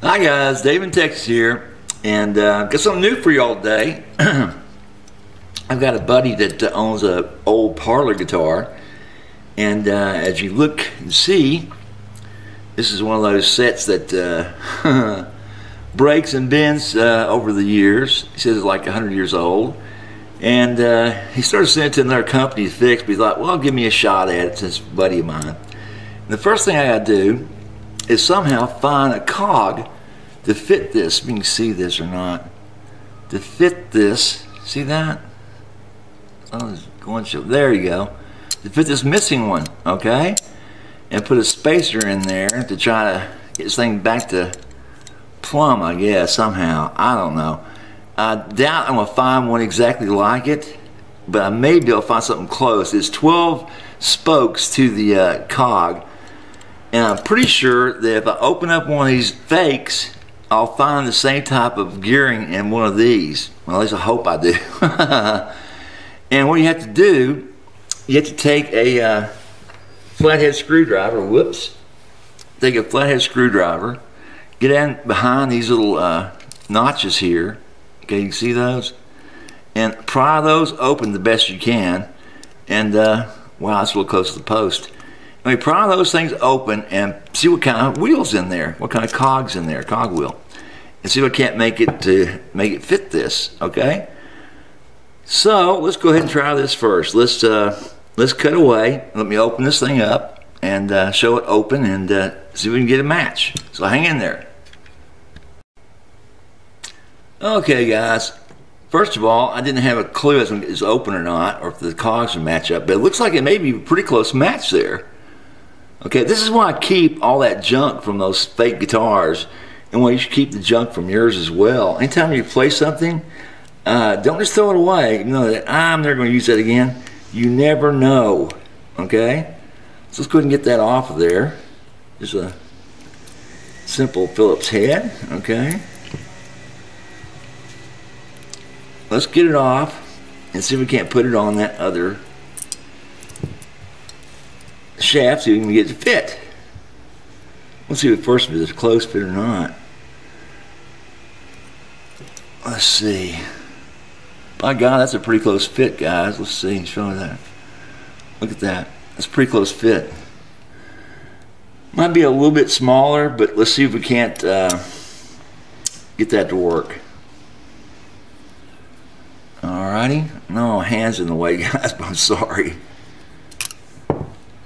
Hi guys, Davesintexas here, and got something new for y'all today. I've got a buddy that owns an old parlor guitar, and as you look and see, this is one of those sets that breaks and bends over the years. He says it's like 100 years old, and he started sending it to another company to fix, but he thought, well, give me a shot at it since it's a buddy of mine. And the first thing I gotta do is somehow find a cog to fit this. If you can see this or not. To fit this, see that? Oh, it's going to, there you go. To fit this missing one, okay? And put a spacer in there to try to get this thing back to plumb, I guess, somehow. I don't know. I doubt I'm going to find one exactly like it, but I may be able to find something close. There's 12 spokes to the cog. And I'm pretty sure that if I open up one of these fakes, I'll find the same type of gearing in one of these. Well, at least I hope I do. And what you have to do, you have to take a flathead screwdriver. Whoops. Take a flathead screwdriver, get in behind these little notches here. Okay, you can see those? And pry those open the best you can. And, wow, that's a little close to the post. We pry those things open and see what kind of wheel's in there, what kind of cog's in there, cog wheel, and see if I can't make it fit this. Okay. So let's go ahead and try this first. Let's cut away. Let me open this thing up and show it open and see if we can get a match. So hang in there. Okay, guys. First of all, I didn't have a clue if it's open or not, or if the cogs would match up, but it looks like it may be a pretty close match there. Okay, this is why I keep all that junk from those fake guitars, and why you should keep the junk from yours as well. Anytime you play something, don't just throw it away. You know that I'm never going to use that again. You never know. Okay, so let's go ahead and get that off of there. Just a simple Phillips head. Okay, let's get it off and see if we can't put it on that other shaft so you can get it to fit. Let's see if first if it's a close fit or not. Let's see. By God, that's a pretty close fit, guys. Let's see. Show me that. Look at that. That's a pretty close fit. Might be a little bit smaller, but let's see if we can't get that to work. Alrighty. No hands in the way, guys, but I'm sorry.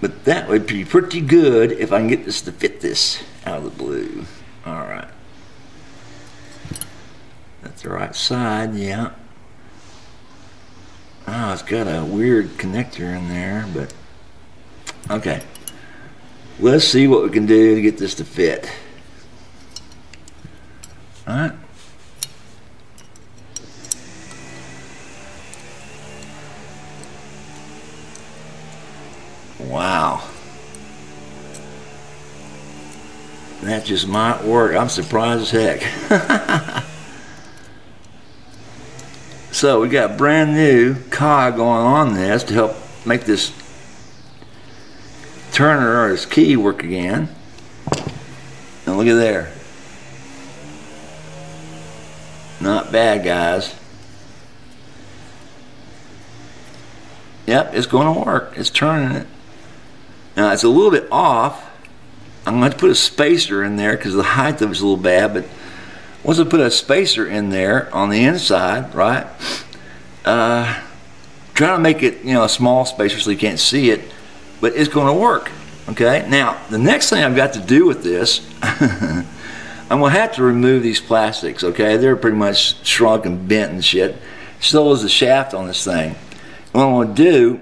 But that would be pretty good if I can get this to fit this out of the blue. Alright. That's the right side, yeah. Oh, it's got a weird connector in there, but okay. Let's see what we can do to get this to fit. Alright. Wow. That just might work. I'm surprised as heck. So we got a brand new cog going on this to help make this turner or this key work again. And look at there. Not bad, guys. Yep, it's going to work. It's turning it. Now it's a little bit off. I'm going to put a spacer in there because the height of it's a little bad, but once I put a spacer in there on the inside, right, trying to make it, you know, a small spacer so you can't see it, but it's going to work. Okay, now the next thing I've got to do with this, I'm going to have to remove these plastics. Okay, they're pretty much shrunk and bent and shit. So is the shaft on this thing. What I'm going to do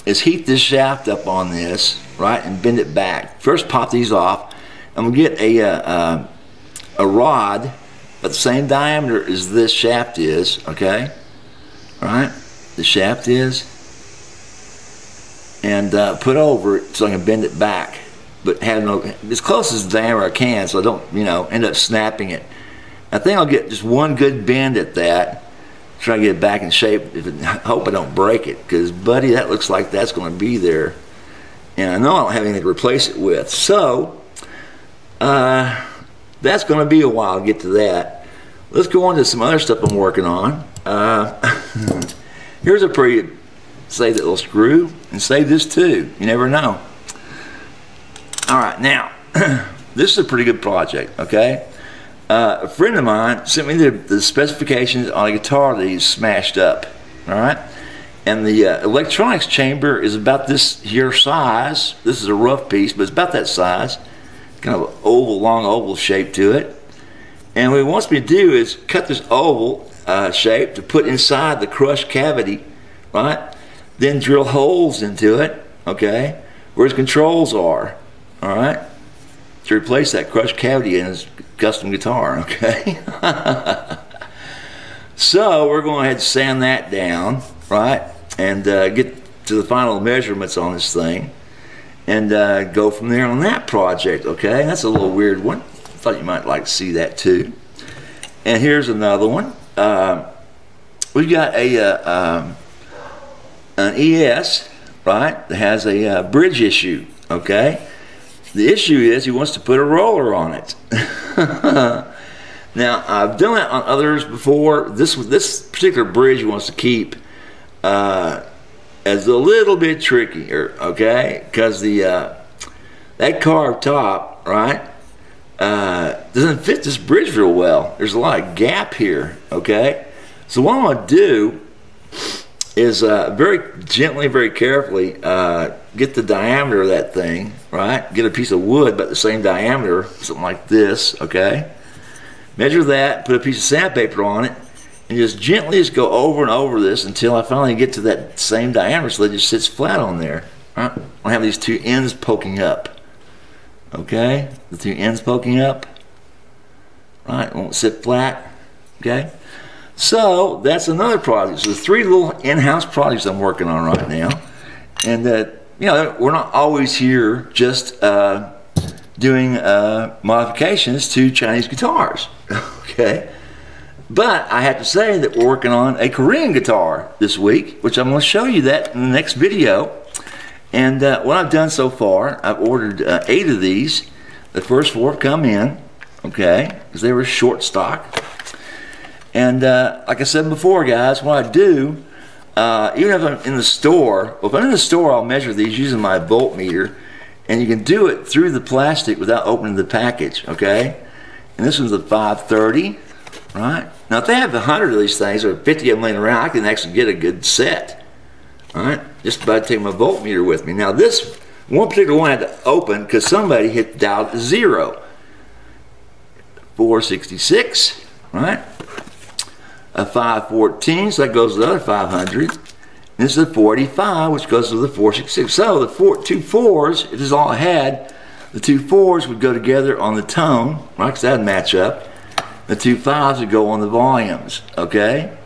is heat this shaft up on this, right, and bend it back. First, pop these off. I'm going to get a rod about the same diameter as this shaft is, okay? Right? The shaft is. And put over it so I can bend it back. But have no, as close as the diameter I can so I don't, you know, end up snapping it. I think I'll get just one good bend at that. Try to get it back in shape. I hope I don't break it, because buddy, that looks like that's going to be there, and I know I don't have anything to replace it with. So the that's going to be a while to get to that. Let's go on to some other stuff I'm working on. Here's a pretty, save that little screw, and save this too. You never know. All right, now, this is a pretty good project, okay? A friend of mine sent me the specifications on a guitar that he's smashed up, all right? And the electronics chamber is about this here size. This is a rough piece, but it's about that size. Kind of an oval, long oval shape to it. And what he wants me to do is cut this oval shape to put inside the crushed cavity, right? Then drill holes into it, okay, where his controls are, all right? To replace that crushed cavity in his custom guitar, okay? So we're going to ahead and sand that down, right? And get to the final measurements on this thing. And go from there on that project, okay? That's a little weird one. Thought you might like to see that too. And here's another one. We've got an ES, right, that has a bridge issue, okay? The issue is he wants to put a roller on it. Now, I've done that on others before. This particular bridge he wants to keep as a little bit trickier, okay? Because that carved top, right, doesn't fit this bridge real well. There's a lot of gap here, okay? So what I'm going to do is very gently, very carefully get the diameter of that thing, right? Get a piece of wood about the same diameter, something like this, okay? Measure that, put a piece of sandpaper on it, and just gently just go over and over this until I finally get to that same diameter so that it just sits flat on there. Right? I have these two ends poking up. Okay? The two ends poking up. Right? It won't sit flat. Okay? So that's another project. So the three little in-house projects I'm working on right now. And you know, we're not always here just doing modifications to Chinese guitars. Okay? But I have to say that we're working on a Korean guitar this week, which I'm going to show you that in the next video. And what I've done so far, I've ordered 8 of these. The first 4 have come in, okay, because they were short stock. And like I said before, guys, what I do, even if I'm in the store, well, if I'm in the store, I'll measure these using my voltmeter. And you can do it through the plastic without opening the package, okay? And this one's a 530, right? Now, if they have 100 of these things or 50 of them laying around, I can actually get a good set, all right? Just by taking my voltmeter with me. Now, this one particular one I had to open because somebody hit dialed to 0. 466, right? A 514, so that goes to the other 500. And this is a 485, which goes to the 466. So the 2 4s, if this is all I had, the 2 4s would go together on the tone, right? Because that would match up. The 2 5s would go on the volumes, okay?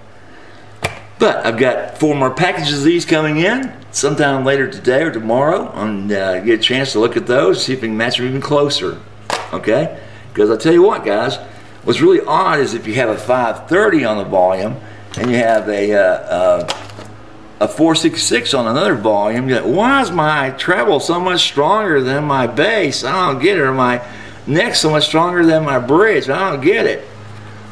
But I've got 4 more packages of these coming in sometime later today or tomorrow, and get a chance to look at those, see if we can match them even closer, okay? Because I'll tell you what, guys, what's really odd is if you have a 530 on the volume and you have a 466 on another volume, you're like, why is my treble so much stronger than my bass? I don't get it. Or my neck so much stronger than my bridge? I don't get it.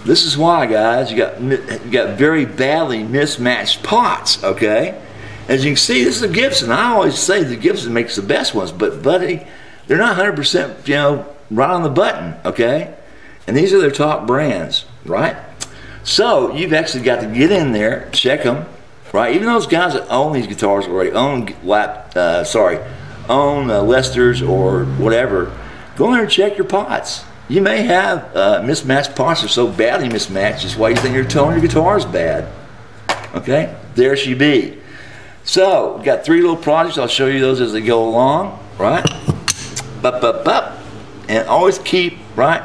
This is why, guys, you got very badly mismatched pots, okay? As you can see, this is a Gibson. I always say the Gibson makes the best ones, but buddy, they're not 100%, you know, right on the button, okay? And these are their top brands, right? So you've actually got to get in there, check them, right? Even those guys that own these guitars already, own Lesters or whatever, go in there and check your pots. You may have mismatched pots that are so badly mismatched, that's why you think your tone of your guitar is bad. Okay, there she be. So, we've got 3 little projects. I'll show you those as they go along, right? And always keep, right?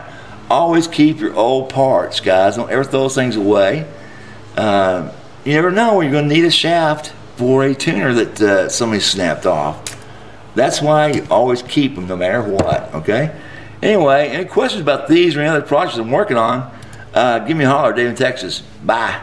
Always keep your old parts, guys. Don't ever throw those things away. You never know when you're going to need a shaft for a tuner that somebody snapped off. That's why you always keep them no matter what, okay? Anyway, any questions about these or any other projects I'm working on, give me a holler, Davesintexas. Bye.